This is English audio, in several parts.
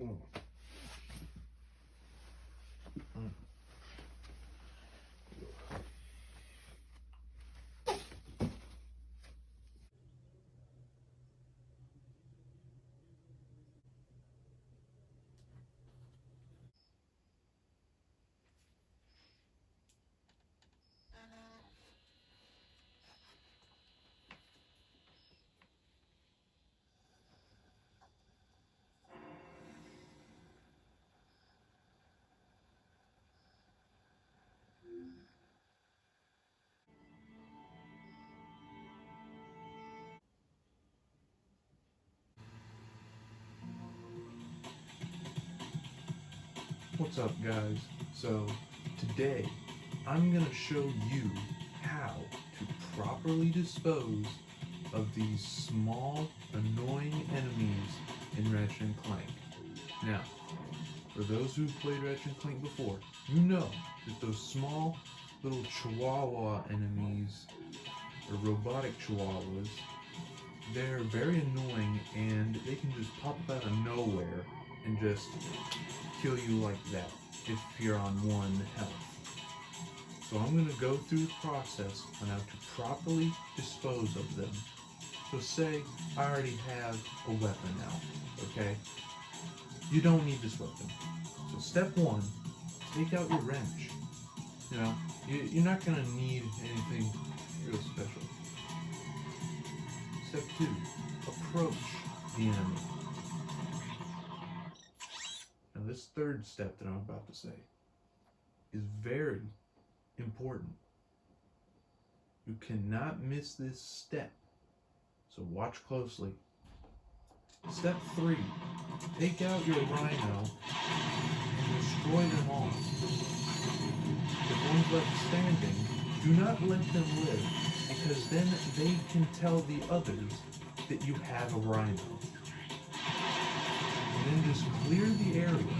Mm. Mm. What's up, guys? So today I'm gonna show you how to properly dispose of these small annoying enemies in Ratchet and Clank. Now, for those who've played Ratchet and Clank before, you know that those small little chihuahua enemies, or robotic chihuahuas, they're very annoying and they can just pop up out of nowhere and just kill you like that if you're on 1 health. So I'm going to go through the process on how to properly dispose of them. So say I already have a weapon now, okay? You don't need this weapon. So step 1, take out your wrench. You know, you're not going to need anything real special. Step 2, approach the enemy. Now this third step that I'm about to say is very important. You cannot miss this step, so watch closely. Step 3, take out your rhino and destroy them all. If one's left standing, do not let them live, because then they can tell the others that you have a rhino. And then just clear the area.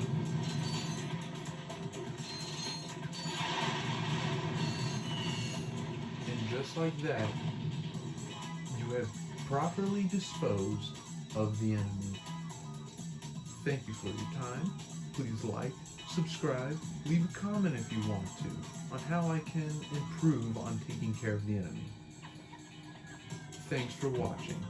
And just like that, you have properly disposed of the enemy. Thank you for your time. Please like, subscribe, leave a comment if you want to on how I can improve on taking care of the enemy. Thanks for watching.